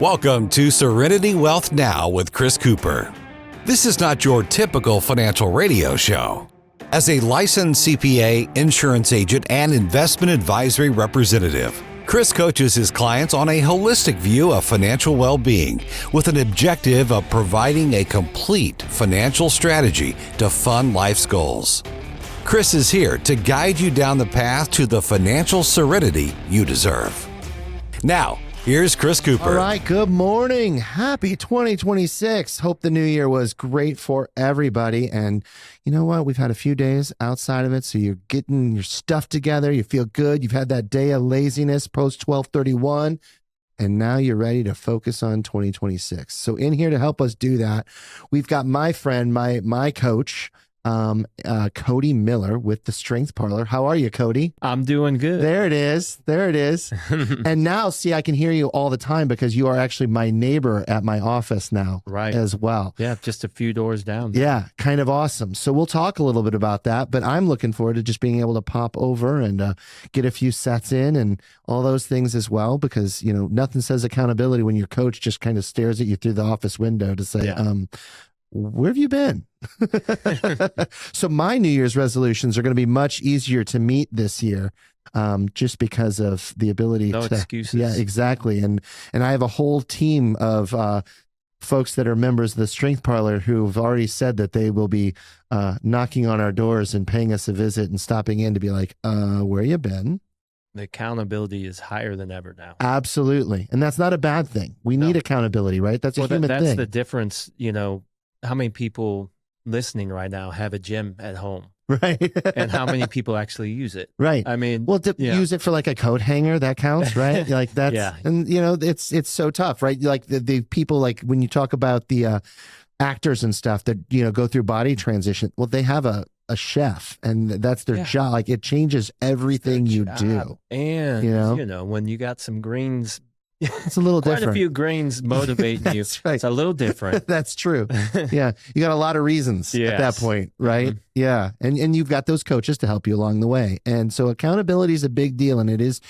Welcome to Serenity Wealth Now with Chris Cooper. This is not your typical financial radio show. As a licensed CPA, insurance agent, and investment advisory representative, Chris coaches his clients on a holistic view of financial well-being with an objective of providing a complete financial strategy to fund life's goals. Chris is here to guide you down the path to the financial serenity you deserve. Now, here's Chris Cooper. All right, good morning. Happy 2026. Hope the new year was great for everybody. And you know what? We've had a few days outside of it, so you're getting your stuff together. You feel good. You've had that day of laziness post 12/31, and now you're ready to focus on 2026. So in here to help us do that, we've got my friend, my coach, Cody Miller with the Strength Parlor. How are you, Cody? I'm doing good. There it is. And now, see, I can hear you all the time because you are actually my neighbor at my office now, right, as well. Yeah, just a few doors down. Yeah, kind of awesome. So we'll talk a little bit about that, but I'm looking forward to just being able to pop over and get a few sets in and all those things as well, because, you know, nothing says accountability when your coach just kind of stares at you through the office window to say, where have you been? So my New Year's resolutions are going to be much easier to meet this year, just because of the ability no to excuses. Yeah, exactly. And I have a whole team of folks that are members of the Strength Parlor who've already said that they will be knocking on our doors and paying us a visit and stopping in to be like, where you been? The accountability is higher than ever now. Absolutely. And that's not a bad thing. We need accountability, right? That's a human thing. That's the difference. You know, how many people listening right now have a gym at home? Right. And how many people actually use it? Right. I mean, well, to use it for like a coat hanger, that counts, right? Like that's, and you know, it's so tough, right? Like the people, like when you talk about the actors and stuff that, you know, go through body transition, well, they have a chef and that's their job. Like it changes everything you do. And, you know, when you got some greens, it's a little different. Quite a few greens motivating you. Right. It's a little different. That's true. Yeah. You got a lot of reasons at that point, right? Mm-hmm. Yeah. And you've got those coaches to help you along the way. And so accountability is a big deal and it is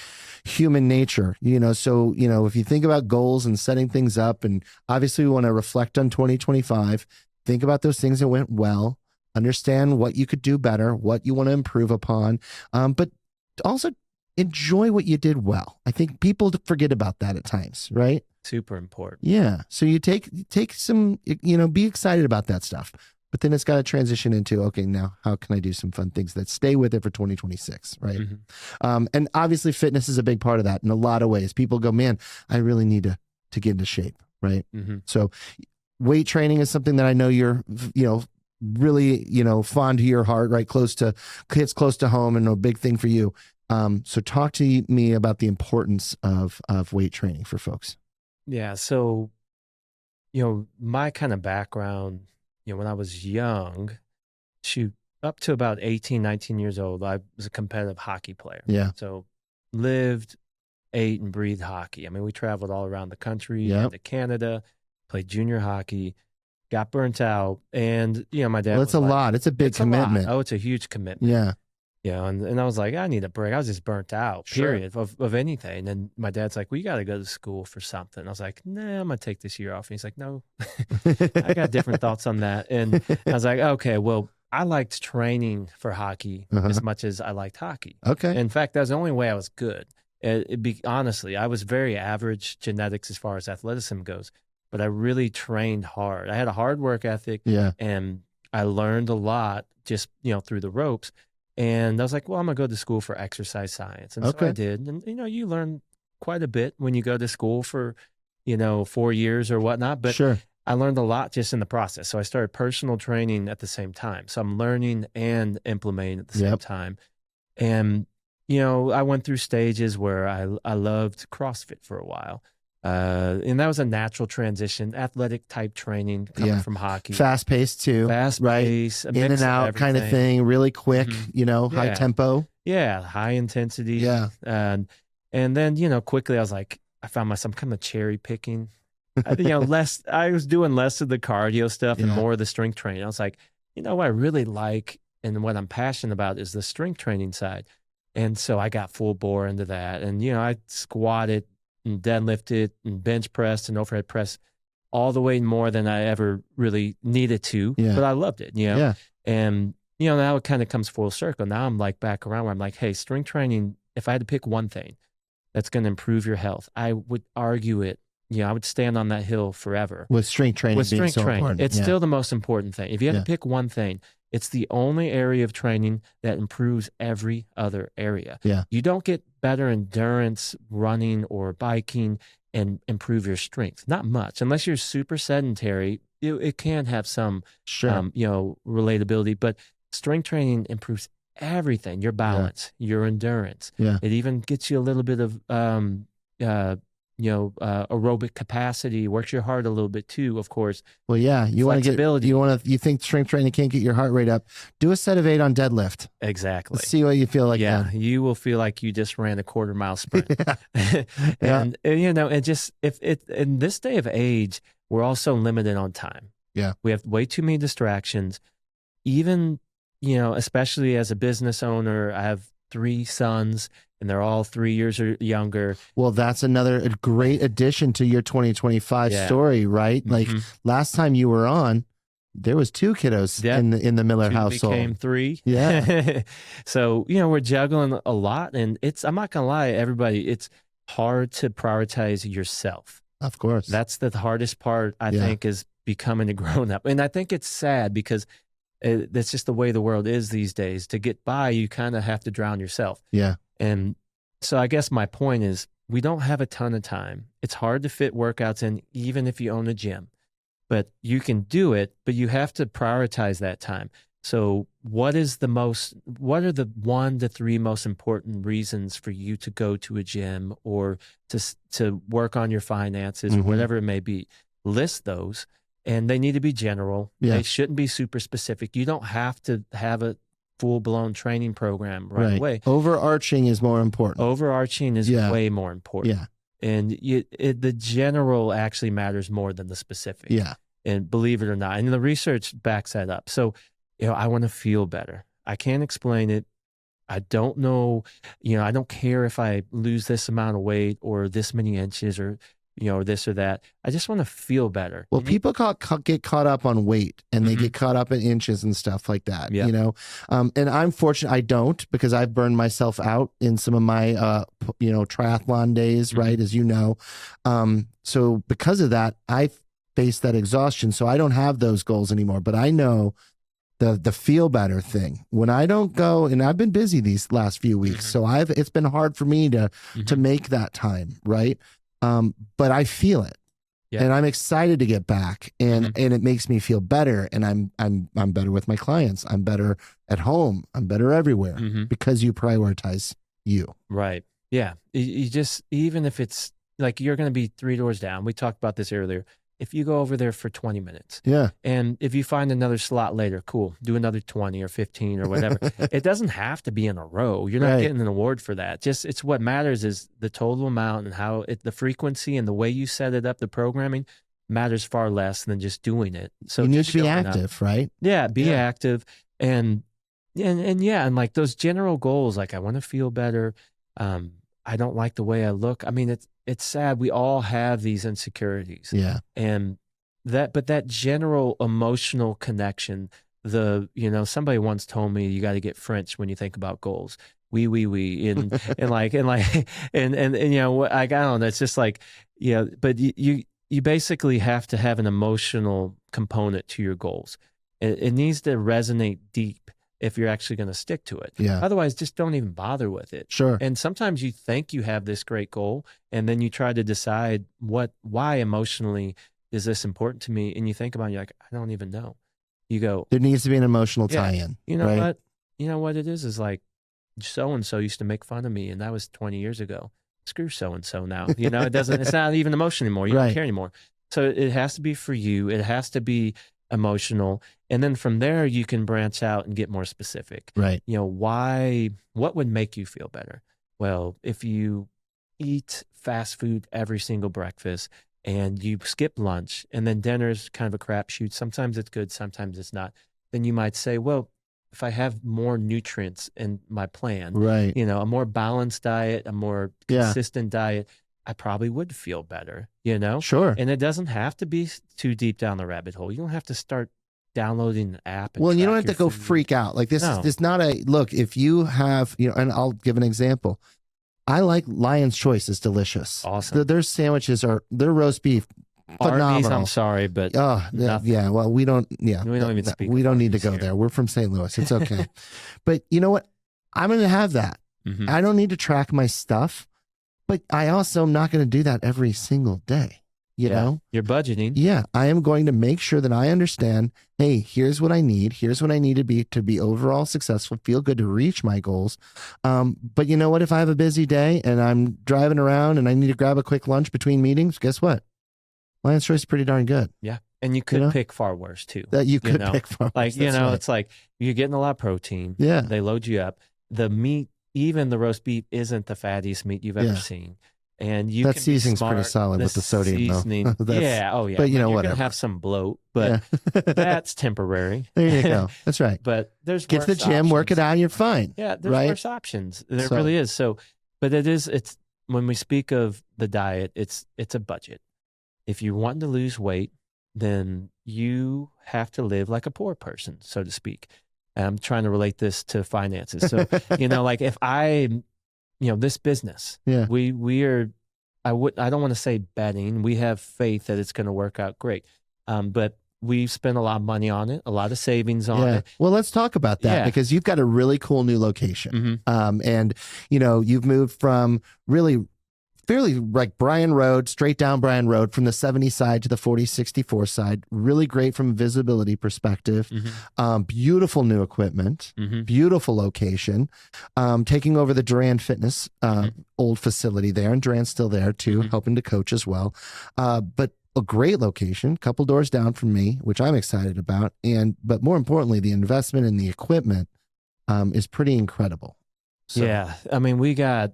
human nature, you know? So, you know, if you think about goals and setting things up, and obviously we want to reflect on 2025, think about those things that went well, understand what you could do better, what you want to improve upon, but also enjoy what you did well. I think people forget about that at times, right? Super important. Yeah. So you take some, you know, be excited about that stuff, but then it's got to transition into, okay, now how can I do some fun things that stay with it for 2026, right? Mm-hmm. And obviously fitness is a big part of that in a lot of ways. People go, man, I really need to get into shape, right? Mm-hmm. So weight training is something that I know you're, you know, really, you know, fond to your heart, right? Hits close to home and a big thing for you. So talk to me about the importance of weight training for folks. Yeah. So, you know, my kind of background, you know, when I was young, up to about 18, 19 years old, I was a competitive hockey player. Yeah. So lived, ate, and breathed hockey. I mean, we traveled all around the country, to Canada, played junior hockey, got burnt out. And, you know, my dad it's a lot. It's a big commitment. Oh, it's a huge commitment. Yeah. You know, and I was like, I need a break. I was just burnt out, period, of anything. And my dad's like, well, you got to go to school for something. I was like, nah, I'm going to take this year off. And he's like, no, I got different thoughts on that. And I was like, okay, well, I liked training for hockey as much as I liked hockey. Okay. In fact, that was the only way I was good. Honestly, I was very average genetics as far as athleticism goes, but I really trained hard. I had a hard work ethic, and I learned a lot just, you know, through the ropes. And I was like, well, I'm going to go to school for exercise science. And so I did. And, you know, you learn quite a bit when you go to school for, you know, 4 years or whatnot. But I learned a lot just in the process. So I started personal training at the same time. So I'm learning and implementing at the same time. And, you know, I went through stages where I loved CrossFit for a while. And that was a natural transition, athletic type training coming from hockey. Fast paced too. Fast pace, in and out kind of thing, really quick, you know, high tempo. Yeah, high intensity. Yeah. And then, you know, quickly I was like, I found myself kind of cherry picking. You know, I was doing less of the cardio stuff and more of the strength training. I was like, you know, what I really like and what I'm passionate about is the strength training side. And so I got full bore into that. And, you know, I squatted and deadlifted and bench pressed and overhead pressed all the way more than I ever really needed to, but I loved it, and now it kind of comes full circle. Now I'm like back around where I'm like, hey, strength training, if I had to pick one thing that's going to improve your health, I would argue it. I would stand on that hill forever. With strength training being so important. It's still the most important thing. If you had to pick one thing, it's the only area of training that improves every other area. Yeah. You don't get better endurance running or biking and improve your strength. Not much. Unless you're super sedentary, it can have some relatability, but strength training improves everything. Your balance, your endurance. Yeah. It even gets you a little bit of aerobic capacity, works your heart a little bit too, of course. Well, yeah, you think strength training can't get your heart rate up. Do a set of 8 on deadlift. Exactly. Let's see what you feel like. Yeah. Then. You will feel like you just ran a quarter-mile sprint. and just if it in this day of age, we're also limited on time. Yeah. We have way too many distractions. Even, especially as a business owner, I have 3 sons and they're all 3 years or younger. Well, that's another great addition to your 2025 story, right? Like last time you were on, there was 2 kiddos in the Miller 2 household. Became 3. Yeah. So, we're juggling a lot, and I'm not going to lie, everybody, it's hard to prioritize yourself. Of course. That's the hardest part, I think, is becoming a grown-up. And I think it's sad because that's just the way the world is these days. To get by, you kind of have to drown yourself. Yeah. And so I guess my point is we don't have a ton of time. It's hard to fit workouts in, even if you own a gym. But you can do it, but you have to prioritize that time. So what are the 1 to 3 most important reasons for you to go to a gym or to work on your finances or whatever it may be? List those, and they need to be general. Yeah. They shouldn't be super specific. You don't have to have a full-blown training program right away. Overarching is more important. Overarching is way more important. Yeah. And the general actually matters more than the specific. Yeah. And believe it or not, and the research backs that up. So, I want to feel better. I can't explain it. I don't know, I don't care if I lose this amount of weight or this many inches or, or this or that. I just want to feel better. Well, people get caught up on weight and they get caught up in inches and stuff like that, and I'm fortunate I don't, because I've burned myself out in some of my, triathlon days, right, as you know. So because of that, I face that exhaustion. So I don't have those goals anymore, but I know the feel better thing. When I don't go, and I've been busy these last few weeks, so it's been hard for me to make that time, right? But I feel it, and I'm excited to get back, and it makes me feel better, and I'm better with my clients. I'm better at home. I'm better everywhere because you prioritize you. Right. Yeah. You just, even if it's like you're going to be 3 doors down. We talked about this earlier. If you go over there for 20 minutes, and if you find another slot later, cool, do another 20 or 15 or whatever. It doesn't have to be in a row. You're not getting an award for that. Just, it's what matters is the total amount and how the frequency and the way you set it up, the programming matters far less than just doing it. So you need to be active, right? Yeah, be active. And like those general goals, like I want to feel better. I don't like the way I look. I mean, it's sad. We all have these insecurities. Yeah. And but that general emotional connection, somebody once told me you got to get French when you think about goals. We, and I got on. It's just like, but you basically have to have an emotional component to your goals. It needs to resonate deep if you're actually going to stick to it. Yeah. Otherwise, just don't even bother with it. Sure. And sometimes you think you have this great goal, and then you try to decide why emotionally is this important to me, and you think about it, you're like, I don't even know. You go, there needs to be an emotional tie-in. You know right? what? You know what it is like, so-and-so used to make fun of me, and that was 20 years ago. Screw so-and-so now. It's not even emotion anymore. You don't care anymore. So it has to be for you. It has to be emotional. And then from there, you can branch out and get more specific. Right. What would make you feel better? Well, if you eat fast food every single breakfast and you skip lunch and then dinner's kind of a crapshoot, sometimes it's good, sometimes it's not, then you might say, well, if I have more nutrients in my plan, right, a more balanced diet, a more consistent diet, I probably would feel better, you know? Sure. And it doesn't have to be too deep down the rabbit hole. You don't have to start downloading an app. And well, you don't track have to your go food. freak out. Like this No. is not a look. If you have, you know, and I'll give an example. I like Lion's Choice. It's delicious. Awesome. Their sandwiches their roast beef. Phenomenal. Arby's, I'm sorry, but yeah. Well, we don't. Yeah, we don't even speak. We don't need to go here. there. We're from St. Louis. It's okay. But you know what? I'm going to have that. Mm-hmm. I don't need to track my stuff, but I also am not going to do that every single day. You know, you're budgeting. Yeah, I am going to make sure that I understand. Hey, here's what I need. Here's what I need to be overall successful, feel good, to reach my goals. But you know what? If I have a busy day and I'm driving around and I need to grab a quick lunch between meetings, guess what? Lion's Choice is pretty darn good. Yeah. And you could pick far worse too. That you could pick far worse. Like, you know, right. It's like you're getting a lot of protein. Yeah. They load you up. The meat, even the roast beef, isn't the fattiest meat you've ever seen. And you that can seasoning's pretty solid with the sodium, seasoning, though. Yeah. Oh, yeah. But you know, you're whatever. Gonna have some bloat, but that's temporary. There you go. That's right. But there's get to the gym, options. work it out, you're fine. Yeah. There's right? worse options. There really is. So, but it's when we speak of the diet, it's a budget. If you're wanting to lose weight, then you have to live like a poor person, so to speak. And I'm trying to relate this to finances. So, you know, like if this business, we are, I don't want to say betting. We have faith that it's going to work out great. But we've spent a lot of money on it, a lot of savings on it. Well, let's talk about that because you've got a really cool new location. Mm-hmm. And, you know, you've moved from really fairly like Bryan Road, straight down Bryan Road from the 70 side to the 4064 side. Really great from a visibility perspective. Mm-hmm. Beautiful new equipment, beautiful location. Taking over the Duran Fitness old facility there, and Duran's still there too, helping to coach as well. But a great location, couple doors down from me, which I'm excited about. But more importantly, the investment in the equipment is pretty incredible. So, yeah. I mean, we got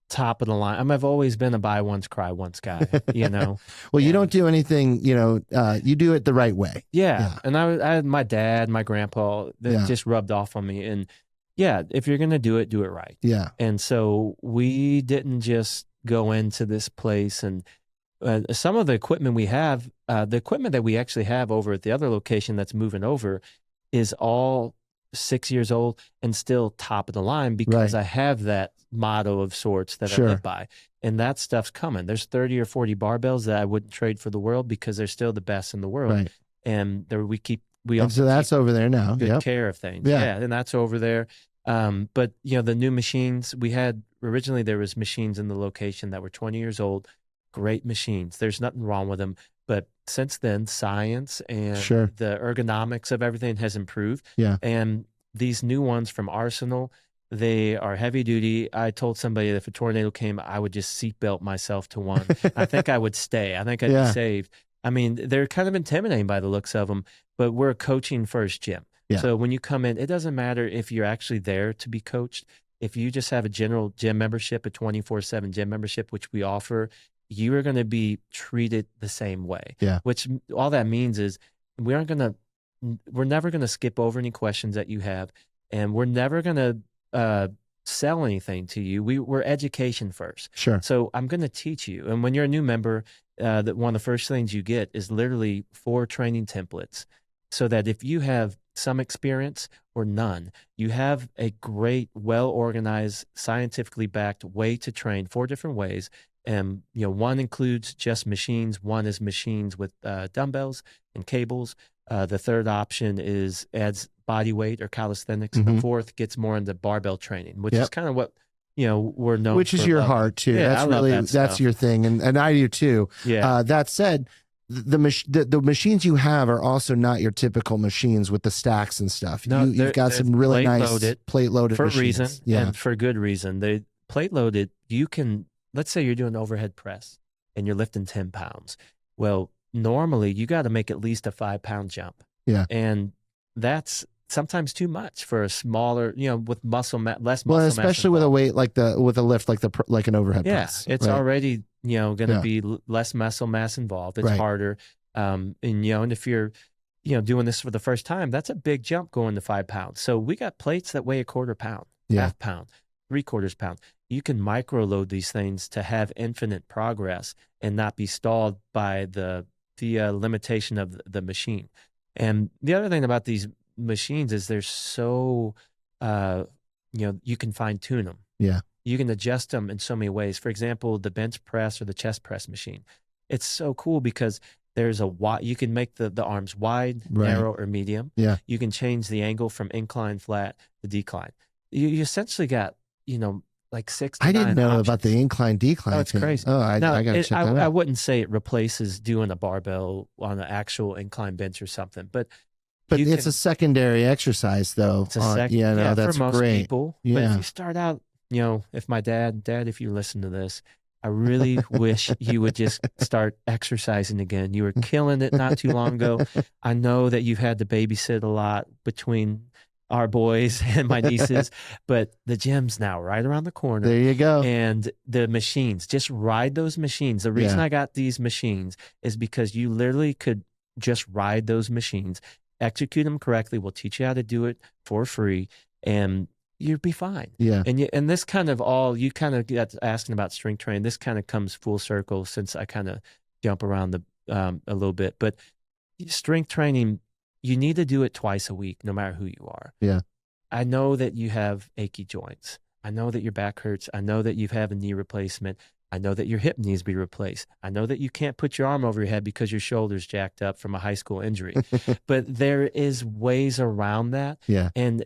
top of the line. I've always been a buy once, cry once guy, you know. Well, you don't do anything, you know, you do it the right way. Yeah. And I had my dad, my grandpa, that just rubbed off on me. And if you're going to do it right. Yeah. And so we didn't just go into this place and some of the equipment we have, the equipment that we actually have over at the other location that's moving over is all 6 years old and still top of the line because I have that motto of sorts that I live by. And that stuff's coming. There's 30 or 40 barbells that I wouldn't trade for the world because they're still the best in the world. Right. And so that's over there now. Good care of things. Yeah. And that's over there. But you know, the new machines we had originally, there was machines in the location that were 20 years old, great machines. There's nothing wrong with them. But since then, science and the ergonomics of everything has improved. Yeah. And these new ones from Arsenal, they are heavy duty. I told somebody that if a tornado came, I would just seatbelt myself to one. I think I would stay. I think I'd be saved. I mean, they're kind of intimidating by the looks of them, but we're a coaching first gym. Yeah. So when you come in, it doesn't matter if you're actually there to be coached. If you just have a general gym membership, a 24/7 gym membership, which we offer, you are going to be treated the same way. Yeah. Which all that means is we're never going to skip over any questions that you have, and we're never going to sell anything to you. We're education first. Sure. So I'm going to teach you. And when you're a new member, that one of the first things you get is literally 4 training templates, so that if you have some experience or none, you have a great, well-organized, scientifically backed way to train 4 different ways. And, you know, one includes just machines. One is machines with dumbbells and cables. The third option adds body weight or calisthenics. Mm-hmm. And the fourth gets more into barbell training, which is kind of what, you know, we're known Which is your heart too. Yeah, that's your thing. And I do too. Yeah. That said, the machines you have are also not your typical machines with the stacks and stuff. No, you've got some really nice plate loaded for machines. a reason, yeah, and for good reason. They plate loaded. You can, let's say you're doing overhead press and you're lifting 10 pounds. Well, normally you got to make at least a 5-pound jump. Yeah, and that's sometimes too much for a smaller, you know, with less muscle well, especially with a weight like with a lift like an overhead press. It's already, you know, going to be less muscle mass involved. It's harder. And, you know, and if you're, you know, doing this for the first time, that's a big jump going to 5 pounds. So we got plates that weigh a 1/4 pound, half pound. 3/4 pound. You can micro load these things to have infinite progress and not be stalled by the limitation of the machine. And the other thing about these machines is they're so, you can fine tune them. Yeah. You can adjust them in so many ways. For example, the bench press or the chest press machine. It's so cool because there's you can make the arms wide, narrow, or medium. Yeah. You can change the angle from incline, flat to decline. You essentially got, like 6 to 9 I didn't know options. about the incline decline. Oh, it's crazy. Oh, I got to check that out. I wouldn't say it replaces doing a barbell on an actual incline bench or something, but it's a secondary exercise, though. It's a that's for most great. people. Yeah. But if you start out, if my dad, if you listen to this, I really wish you would just start exercising again. You were killing it not too long ago. I know that you've had to babysit a lot between our boys and my nieces, but the gym's now right around the corner. There you go. And the machines, just ride those machines. The reason I got these machines is because you literally could just ride those machines, execute them correctly. We'll teach you how to do it for free, and you'd be fine. Yeah. And this kind of you kind of got asking about strength training. This kind of comes full circle since I kind of jump around a little bit. But strength training, you need to do it twice a week, no matter who you are. Yeah. I know that you have achy joints. I know that your back hurts. I know that you have a knee replacement. I know that your hip needs to be replaced. I know that you can't put your arm over your head because your shoulder's jacked up from a high school injury. But there is ways around that. Yeah. And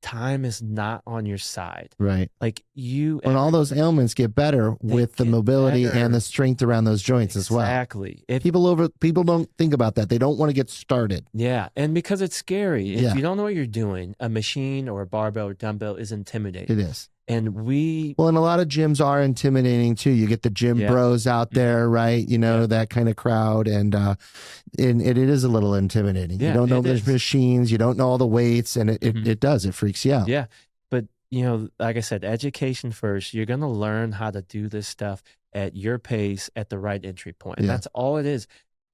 time is not on your side. Right. Like when all those ailments get better with the mobility and the strength around those joints as well. Exactly. People don't think about that. They don't want to get started. Yeah. And because it's scary. If you don't know what you're doing, a machine or a barbell or dumbbell is intimidating. It is. And and a lot of gyms are intimidating too. You get the gym bros out there, right? That kind of crowd, and it is a little intimidating. You don't know the machines, you don't know all the weights, and it freaks you out. Yeah. But, like I said, education first. You're going to learn how to do this stuff at your pace at the right entry point. And that's all it is.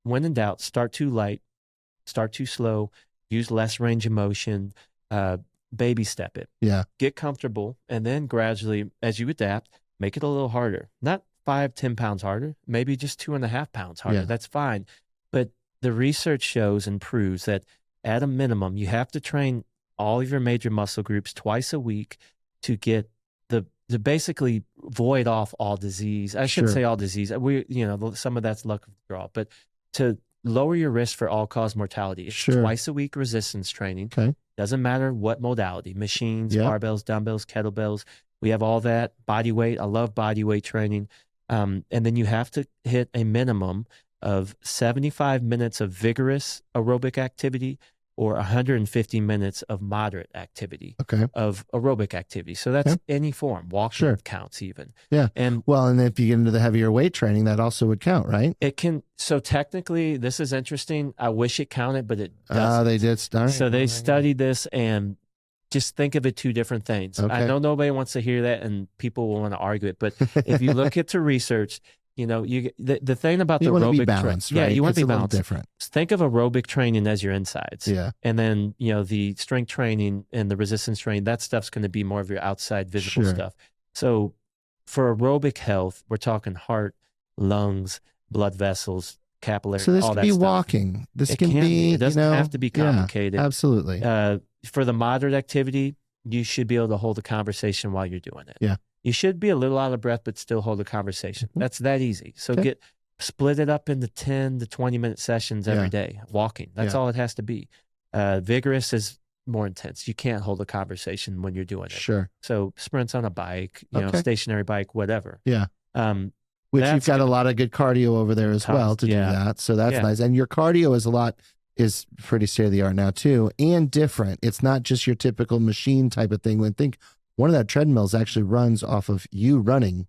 When in doubt, start too light, start too slow, use less range of motion, baby step it. Yeah. Get comfortable, and then gradually, as you adapt, make it a little harder. Not 5-10 pounds harder, maybe just 2.5 pounds harder. Yeah. That's fine. But the research shows and proves that at a minimum, you have to train all of your major muscle groups twice a week to get to basically void off all disease. I shouldn't say all disease. Some of that's luck of the draw, but to lower your risk for all-cause mortality. It's twice a week resistance training. Okay. Doesn't matter what modality, machines, barbells, dumbbells, kettlebells. We have all that. Body weight. I love body weight training. And then you have to hit a minimum of 75 minutes of vigorous aerobic activity or 150 minutes of moderate activity of aerobic activity. So that's any form. Walking counts even. Yeah. And if you get into the heavier weight training, that also would count, right? It can. So technically, this is interesting. I wish it counted, but it doesn't. They did start. So they studied this, and just think of it two different things. Okay. I know nobody wants to hear that, and people will want to argue it. But if you look into research, the thing about the aerobic training, right? You want to be balanced. Different. Think of aerobic training as your insides, and then the strength training and the resistance training. That stuff's going to be more of your outside visible stuff. So for aerobic health, we're talking heart, lungs, blood vessels, capillary. So this all can that be stuff. walking. This can be. It doesn't have to be complicated. Yeah, absolutely. For the moderate activity, you should be able to hold a conversation while you're doing it. Yeah. You should be a little out of breath, but still hold a conversation. That's that easy. So split it up into 10 to 20-minute sessions every day, walking. That's all it has to be. Vigorous is more intense. You can't hold a conversation when you're doing it. Sure. So sprints on a bike, stationary bike, whatever. Yeah. Which you've got a lot of good cardio over there as well to do that. So that's nice. And your cardio is pretty state of the art now too, and different. It's not just your typical machine type of thing. One of that treadmills actually runs off of you running.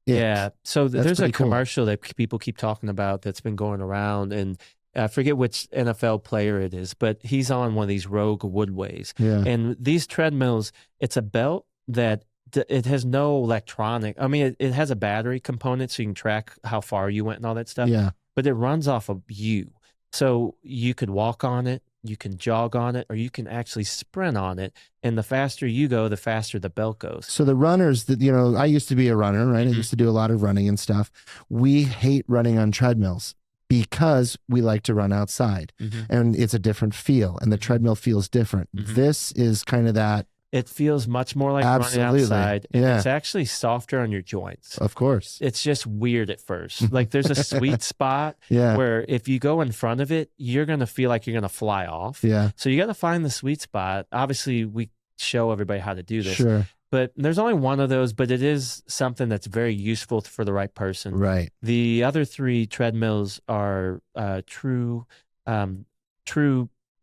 Yeah. So there's a cool commercial that people keep talking about that's been going around, and I forget which NFL player it is, but he's on one of these Rogue Woodways. Yeah. And these treadmills, it's a belt that it has no electronic. I mean, it has a battery component so you can track how far you went and all that stuff. Yeah. But it runs off of you. So you could walk on it. you can jog on it, or you can actually sprint on it. And the faster you go, the faster the belt goes. So the runners that, I used to be a runner, right? I used to do a lot of running and stuff. We hate running on treadmills because we like to run outside, and it's a different feel, and the treadmill feels different. This is kind of that. It feels much more like running outside. And it's actually softer on your joints. Of course. It's just weird at first. Like there's a sweet spot where if you go in front of it, you're going to feel like you're going to fly off. Yeah. So you got to find the sweet spot. Obviously, we show everybody how to do this. Sure. But there's only one of those, but it is something that's very useful for the right person. Right. The other 3 treadmills are True,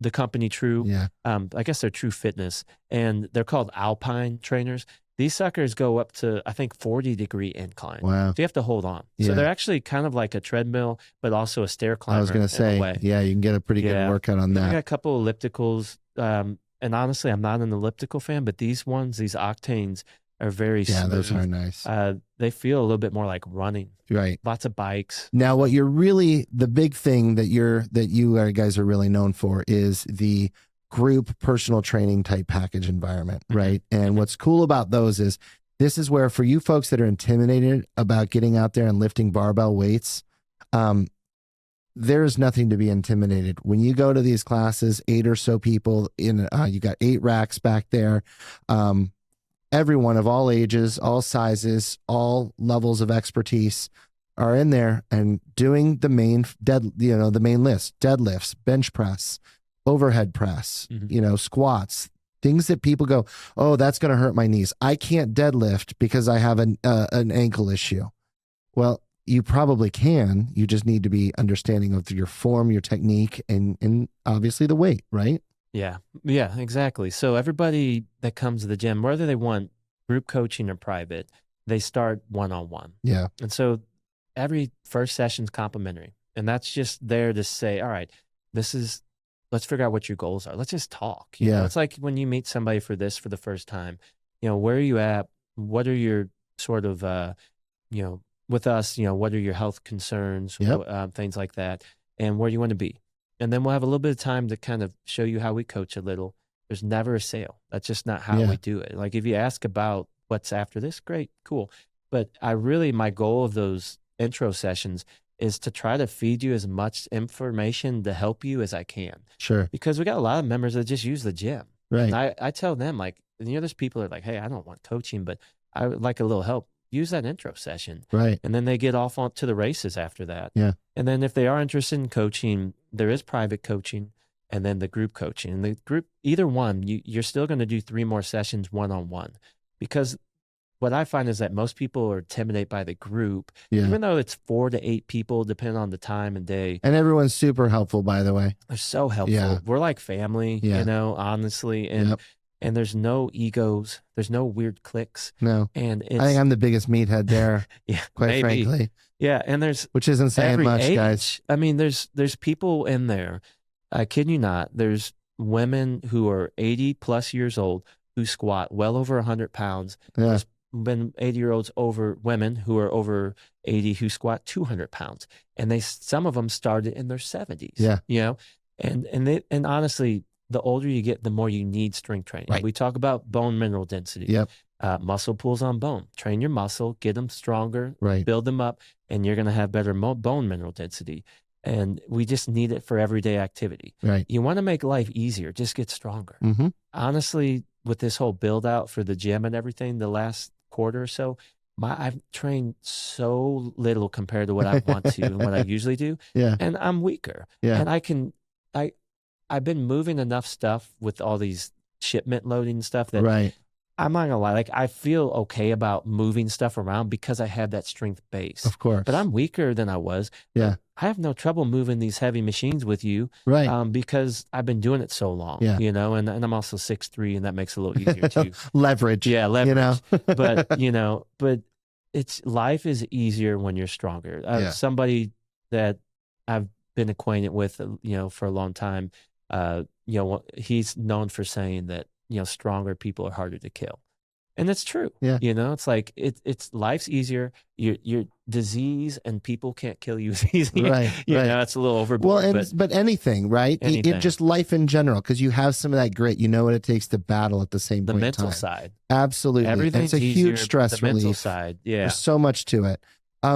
the company True. Yeah. I guess they're True Fitness, and they're called Alpine trainers. These suckers go up to, I think, 40-degree incline. Wow. So you have to hold on. Yeah. So they're actually kind of like a treadmill, but also a stair climber. I was going to say, yeah, you can get a pretty good workout on that. I got a couple ellipticals, and honestly, I'm not an elliptical fan, but these ones, these Octanes, are very smooth. Yeah, those are nice. They feel a little bit more like running. Right. Lots of bikes. Now, what you're really, the big thing that you guys are really known for is the group personal training type package environment, right? And what's cool about those is this is where, for you folks that are intimidated about getting out there and lifting barbell weights, there is nothing to be intimidated. When you go to these classes, 8 or so people in, you got 8 racks back there. Everyone of all ages, all sizes, all levels of expertise are in there and doing the main the main list: deadlifts, bench press, overhead press, squats, things that people go, oh, that's going to hurt my knees. I can't deadlift because I have an ankle issue. Well, you probably can. You just need to be understanding of your form, your technique, and obviously the weight, right? Yeah, exactly. So everybody that comes to the gym, whether they want group coaching or private, they start one-on-one. Yeah. And so every first session's complimentary. And that's just there to say, all right, let's figure out what your goals are. Let's just talk. You know, it's like when you meet somebody for the first time, where are you at? What are your sort of, with us, what are your health concerns, things like that, and where do you want to be? And then we'll have a little bit of time to kind of show you how we coach a little. There's never a sale. That's just not how we do it. Like if you ask about what's after this, great, cool. But my goal of those intro sessions is to try to feed you as much information to help you as I can. Sure. Because we got a lot of members that just use the gym. Right. And I tell them, like, there's people that are like, hey, I don't want coaching, but I would like a little help. Use that intro session. Right. And then they get off on to the races after that. Yeah. And then if they are interested in coaching, there is private coaching and then the group coaching. And the group, either one, you're still going to do 3 more sessions one-on-one. Because what I find is that most people are intimidated by the group, even though it's 4 to 8 people, depending on the time and day. And everyone's super helpful, by the way. They're so helpful. Yeah. We're like family, honestly. And there's no egos. There's no weird cliques. No. And I think I'm the biggest meathead there. Quite frankly. Yeah. And which isn't saying much, age, guys. I mean, there's people in there. I kid you not. There's women who are 80 plus years old who squat well over 100 pounds. Yeah. There's been 80-year-olds over women who are over 80 who squat 200 pounds. And some of them started in their 70s. Yeah. And honestly, the older you get, the more you need strength training. Right. We talk about bone mineral density. Yep. Muscle pulls on bone. Train your muscle, get them stronger, build them up, and you're going to have better bone mineral density. And we just need it for everyday activity. Right. You want to make life easier, just get stronger. Mm-hmm. Honestly, with this whole build out for the gym and everything, the last quarter or so, I've trained so little compared to what I want to and what I usually do. Yeah. And I'm weaker. Yeah. And I've been moving enough stuff with all these shipment loading stuff that I'm not gonna lie, like I feel okay about moving stuff around because I have that strength base. Of course. But I'm weaker than I was. Yeah. I have no trouble moving these heavy machines with you. Right. Because I've been doing it so long. Yeah. And I'm also 6'3", and that makes it a little easier too. Leverage. Yeah, leverage. But but life is easier when you're stronger. Somebody that I've been acquainted with, for a long time, he's known for saying that, stronger people are harder to kill. And it's true. Yeah. It's like it's life's easier. Your disease and people can't kill you as easy. Right. It's a little overboard. Well, but anything, right? Anything. Just life in general, because you have some of that grit. You know what it takes to battle at the same point in time. The mental side. Absolutely. Everything's it's a easier, huge stress the relief. mental side. Yeah. There's so much to it.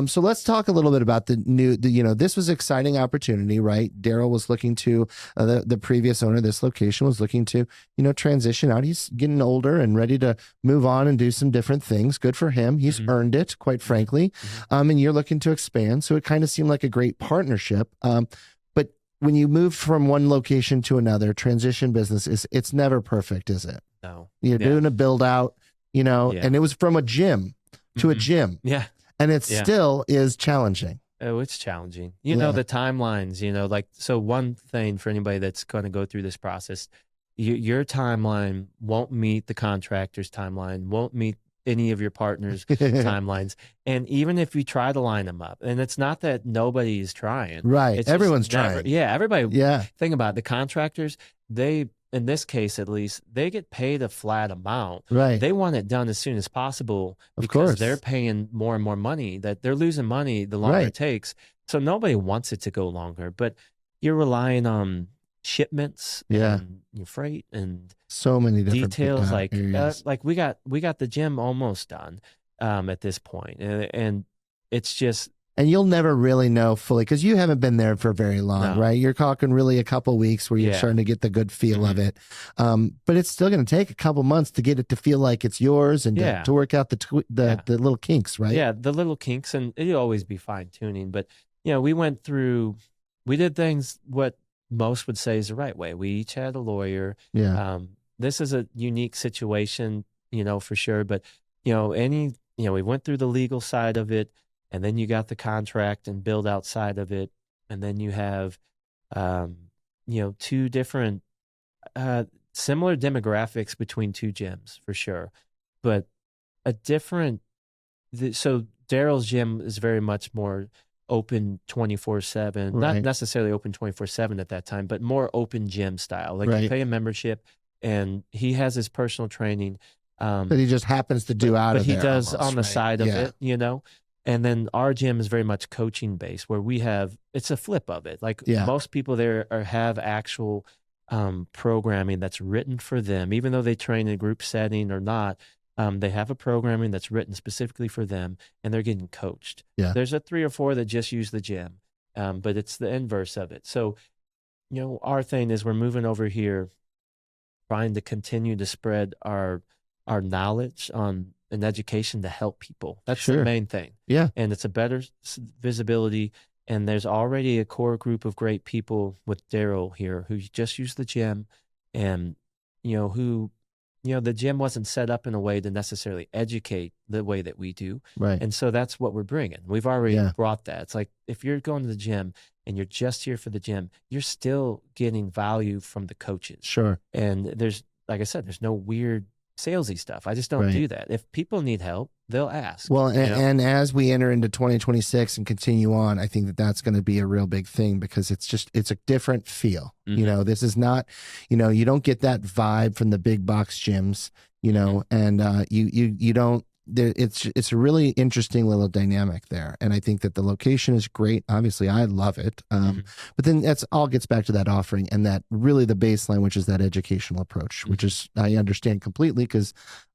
So let's talk a little bit about this was an exciting opportunity, right? Daryl was looking to, the previous owner of this location was looking to, transition out. He's getting older and ready to move on and do some different things. Good for him. He's earned it, quite frankly. And you're looking to expand. So it kind of seemed like a great partnership. But when you move from one location to another, transition business it's never perfect, is it? No. You're doing a build out, and it was from a gym to a gym. Yeah. And it still is challenging. Oh, it's challenging. The timelines, so one thing for anybody that's going to go through this process, your timeline won't meet the contractor's timeline, won't meet any of your partner's timelines. And even if you try to line them up, and it's not that nobody is trying. Right. Everyone's trying. Yeah. Everybody. Yeah. Think about it. The contractors, in this case, at least, they get paid a flat amount. Right. They want it done as soon as possible because they're paying more and more money, that they're losing money the longer it takes. So nobody wants it to go longer, but you're relying on shipments and your freight and so many different details. Like we got the gym almost done at this point. And it's just, and you'll never really know fully because you haven't been there for very long, right? You're talking really a couple weeks where you're starting to get the good feel of it. But it's still going to take a couple months to get it to feel like it's yours and to work out the little kinks, right? Yeah, the little kinks, and it'll always be fine tuning. But, we did things what most would say is the right way. We each had a lawyer. Yeah. This is a unique situation, for sure. But, we went through the legal side of it. And then you got the contract and build outside of it. And then you have, two different, similar demographics between two gyms for sure. But so Daryl's gym is very much more open 24/7, not necessarily open 24/7 at that time, but more open gym style. Like you pay a membership and he has his personal training. That he just happens to do out of there. But he does almost, on the side of it, And then our gym is very much coaching based, where it's a flip of it. Like most people there have actual programming that's written for them, even though they train in a group setting or not. They have a programming that's written specifically for them, and they're getting coached. Yeah. There's 3 or 4 that just use the gym, but it's the inverse of it. So, our thing is we're moving over here, trying to continue to spread our knowledge on an education to help people. That's the main thing. Yeah. And it's a better visibility. And there's already a core group of great people with Daryl here who just use the gym and, the gym wasn't set up in a way to necessarily educate the way that we do. Right. And so that's what we're bringing. We've already brought that. It's like, if you're going to the gym and you're just here for the gym, you're still getting value from the coaches. Sure. And there's, like I said, there's no weird salesy stuff. I just don't do that. If people need help, they'll ask. Well, and as we enter into 2026 and continue on, I think that's going to be a real big thing because it's a different feel. This is not, you don't get that vibe from the big box gyms, and you don't. It's a really interesting little dynamic there, and I think that the location is great. Obviously, I love it, but then that's all gets back to that offering and that really the baseline, which is that educational approach, which is I understand completely because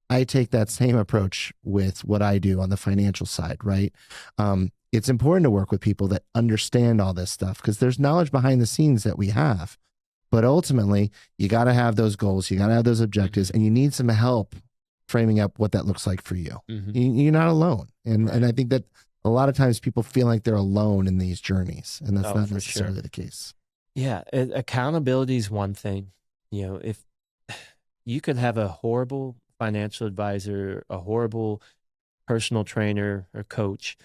I take that same approach with what I do on the financial side. Right, it's important to work with people that understand all this stuff because there's knowledge behind the scenes that we have, but ultimately you got to have those goals, you got to have those objectives, and you need some help framing up what that looks like for you. You're not alone. And I think that a lot of times people feel like they're alone in these journeys, and that's not necessarily the case. Yeah. Accountability is one thing. If you could have a horrible financial advisor, a horrible personal trainer or coach,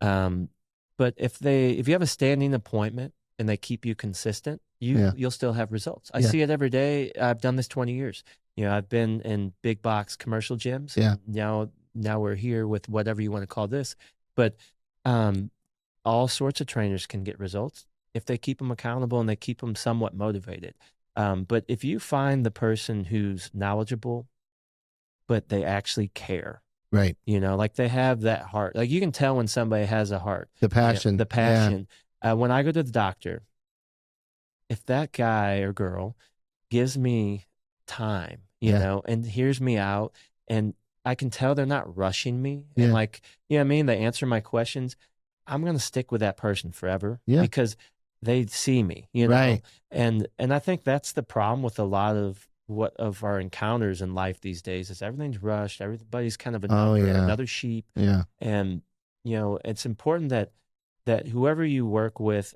but if you have a standing appointment and they keep you consistent, you'll still have results. I see it every day. I've done this 20 years. I've been in big box commercial gyms. Yeah. Now we're here with whatever you want to call this. But all sorts of trainers can get results if they keep them accountable and they keep them somewhat motivated. But if you find the person who's knowledgeable but they actually care. Right. You know, like they have that heart. Like you can tell when somebody has a heart. The passion. The passion. When I go to the doctor, if that guy or girl gives me time, you know, and hears me out, and I can tell they're not rushing me, and like, you know what I mean? They answer my questions. I'm going to stick with that person forever because they see me, you know? Right. And I think that's the problem with a lot of our encounters in life these days is everything's rushed. Everybody's kind of a number, another sheep. Yeah. And, you know, it's important that whoever you work with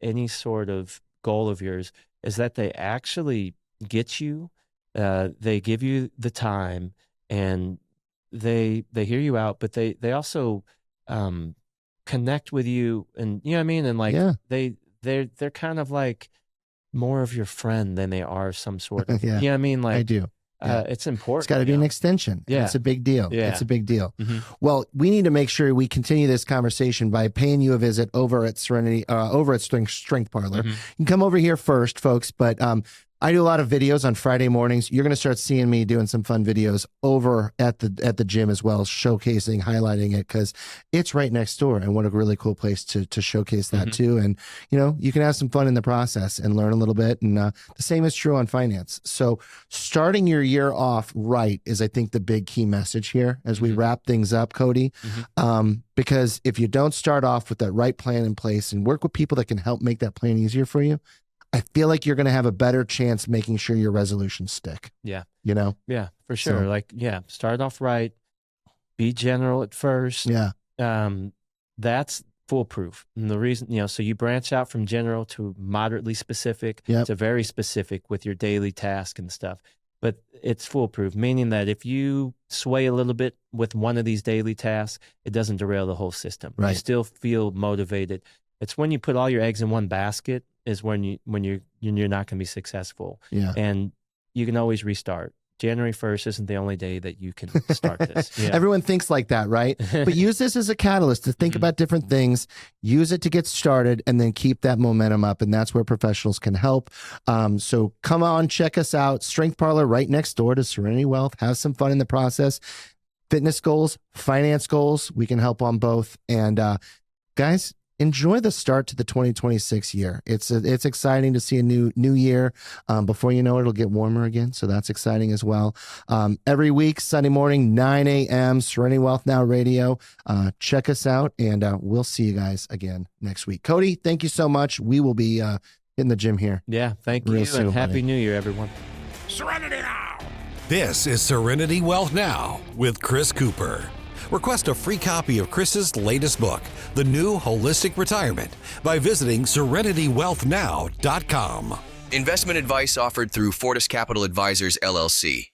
any sort of goal of yours is that they actually get you, they give you the time, and they hear you out, but they also connect with you, and you know what I mean? And like they're kind of like more of your friend than they are some sort of, you know what I mean? Like I do. it's important. It's got to be an extension. Yeah. It's a big deal. Yeah. It's a big deal. Well, we need to make sure we continue this conversation by paying you a visit over at Strength Parlor. You can come over here first, folks, but I do a lot of videos on Friday mornings. You're going to start seeing me doing some fun videos over at the gym as well, showcasing, highlighting it, because it's right next door. And what a really cool place to showcase that too. And, you know, you can have some fun in the process and learn a little bit. And the same is true on finance. So starting your year off right is, I think, the big key message here as we wrap things up, Cody. Because if you don't start off with that right plan in place and work with people that can help make that plan easier for you, I feel like you're going to have a better chance making sure your resolutions stick. Yeah. You know? Yeah, for sure. So, like, start off right. Be general at first. Yeah. That's foolproof. And the reason, you know, so you branch out from general to moderately specific to very specific with your daily task and stuff. But it's foolproof, meaning that if you sway a little bit with one of these daily tasks, it doesn't derail the whole system. Right. You still feel motivated. It's when you put all your eggs in one basket is when you're not going to be successful. Yeah. And you can always restart. January 1st isn't the only day that you can start this. Yeah. Everyone thinks like that, right? But use this as a catalyst to think about different things, use it to get started, and then keep that momentum up. And that's where professionals can help. So come on, check us out. Strength Parlor right next door to Serenity Wealth. Have some fun in the process. Fitness goals, finance goals, we can help on both. And guys, enjoy the start to the 2026 year. It's exciting to see a new year. Before you know it, it'll get warmer again. So that's exciting as well. Every week, Sunday morning, 9 a.m., Serenity Wealth Now Radio. Check us out, and we'll see you guys again next week. Cody, thank you so much. We will be in the gym here. Yeah, thank you, soon, and Happy New Year, everyone. Serenity Now! This is Serenity Wealth Now with Chris Cooper. Request a free copy of Chris's latest book, The New Holistic Retirement, by visiting SerenityWealthNow.com. Investment advice offered through Fortis Capital Advisors, LLC.